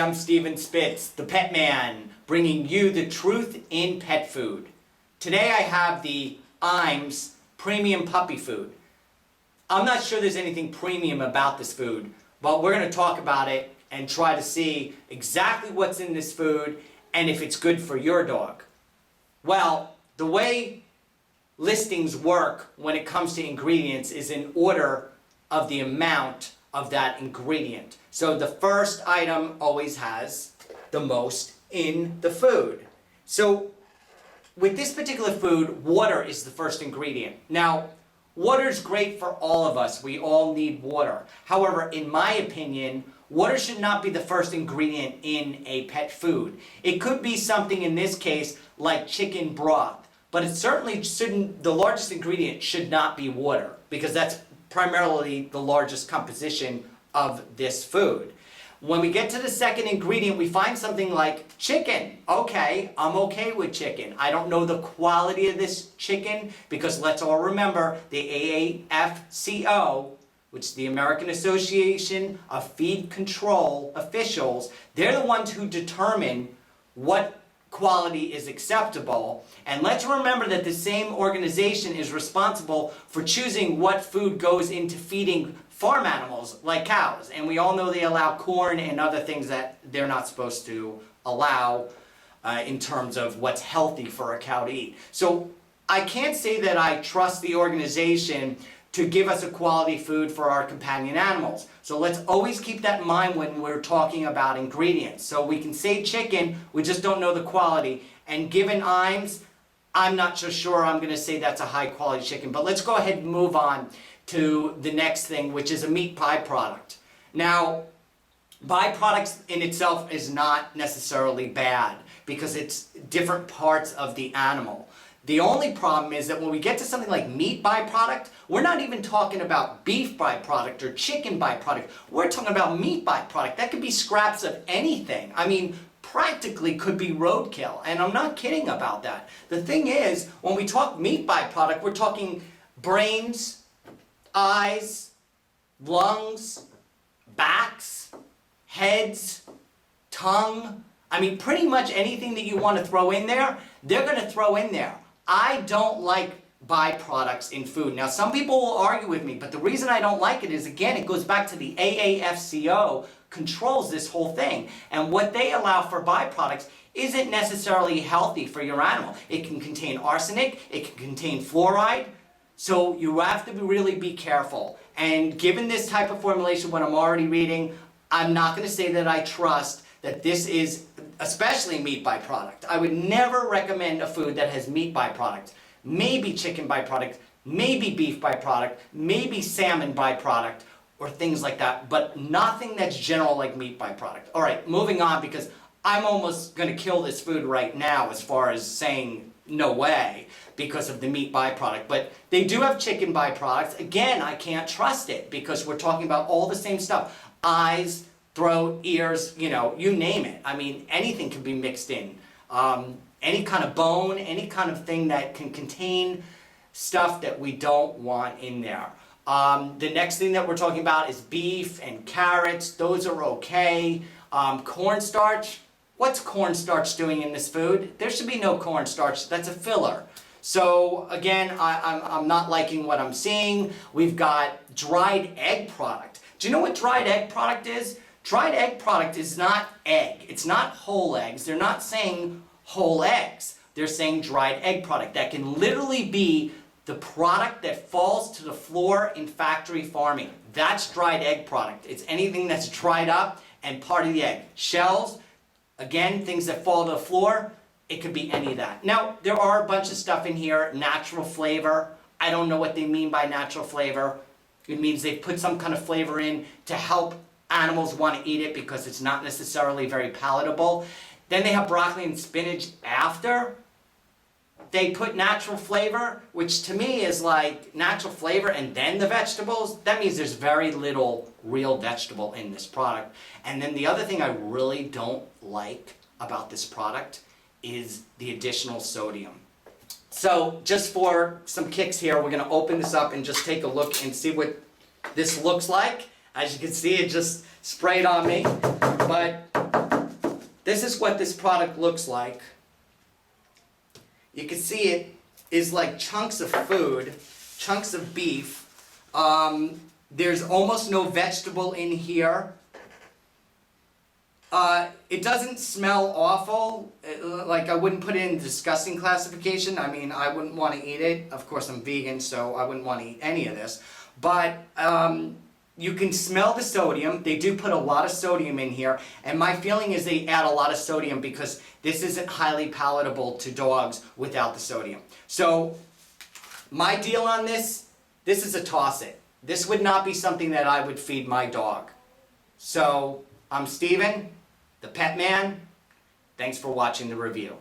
I'm Steven Spitz, the Pet Man, bringing you the truth in pet food. Today I have the Iams Premium Puppy Food. I'm not sure there's anything premium about this food, but we're going to talk about it and try to see exactly what's in this food and if it's good for your dog. Well, the way listings work when it comes to ingredients is in order of the amount of that ingredient. So the first item always has the most in the food. So with this particular food, water is the first ingredient. Now, water is great for all of us. We all need water. However, in my opinion, water should not be the first ingredient in a pet food. It could be something in this case like chicken broth, but it certainly shouldn't, the largest ingredient should not be water, because that's primarily the largest composition of this food. When we get to the second ingredient, we find something like chicken. Okay, I'm okay with chicken. I don't know the quality of this chicken, because let's all remember the AAFCO, which is the American Association of Feed Control Officials, they're the ones who determine what quality is acceptable. And let's remember that the same organization is responsible for choosing what food goes into feeding farm animals like cows. And we all know they allow corn and other things that they're not supposed to allow in terms of what's healthy for a cow to eat. So I can't say that I trust the organization to give us a quality food for our companion animals. So let's always keep that in mind when we're talking about ingredients. So we can say chicken, we just don't know the quality. And given Iams, I'm not so sure I'm going to say that's a high quality chicken. But let's go ahead and move on to the next thing, which is a meat byproduct. Now, byproducts in itself is not necessarily bad, because it's different parts of the animal. The only problem is that when we get to something like meat byproduct, we're not even talking about beef byproduct or chicken byproduct. We're talking about meat byproduct. That could be scraps of anything. I mean, practically could be roadkill. And I'm not kidding about that. The thing is, when we talk meat byproduct, we're talking brains, eyes, lungs, backs, heads, tongue. I mean, pretty much anything that you want to throw in there, they're going to throw in there. I don't like byproducts in food. Now, some people will argue with me, but the reason I don't like it is, again, it goes back to the AAFCO controls this whole thing. And what they allow for byproducts isn't necessarily healthy for your animal. It can contain arsenic, it can contain fluoride, so you have to really be careful. And given this type of formulation, what I'm already reading, I'm not going to say that I trust that this is especially meat byproduct. I would never recommend a food that has meat byproduct. Maybe chicken byproduct, maybe beef byproduct, maybe salmon byproduct, or things like that, but nothing that's general like meat byproduct. All right, moving on, because I'm almost going to kill this food right now as far as saying no way because of the meat byproduct. But they do have chicken byproducts. Again, I can't trust it because we're talking about all the same stuff. Eyes, throat, ears, you know, you name it. I mean, anything can be mixed in. Any kind of bone, any kind of thing that can contain stuff that we don't want in there. The next thing that we're talking about is beef and carrots. Those are okay. Cornstarch. What's cornstarch doing in this food? There should be no cornstarch. That's a filler. So again, I'm not liking what I'm seeing. We've got dried egg product. Do you know what dried egg product is? Dried egg product is not egg. It's not whole eggs. They're not saying whole eggs. They're saying dried egg product. That can literally be the product that falls to the floor in factory farming. That's dried egg product. It's anything that's dried up and part of the egg. Shells, again, things that fall to the floor, it could be any of that. Now, there are a bunch of stuff in here, natural flavor. I don't know what they mean by natural flavor. It means they put some kind of flavor in to help animals want to eat it because it's not necessarily very palatable. Then they have broccoli and spinach after. They put natural flavor, which to me is like natural flavor and then the vegetables. That means there's very little real vegetable in this product. And then the other thing I really don't like about this product is the additional sodium. So just for some kicks here, we're going to open this up and just take a look and see what this looks like. As you can see, it just sprayed on me. But This is what this product looks like. You can see it is like chunks of food, chunks of beef. There's almost no vegetable in here. It doesn't smell awful. Like I wouldn't put it in the disgusting classification. I mean, I wouldn't want to eat it. Of course, I'm vegan, so I wouldn't want to eat any of this. But you can smell the sodium. They do put a lot of sodium in here. And my feeling is they add a lot of sodium because this isn't highly palatable to dogs without the sodium. So my deal on this is a toss it. This would not be something that I would feed my dog. So I'm Steven, the Pet Man. Thanks for watching the review.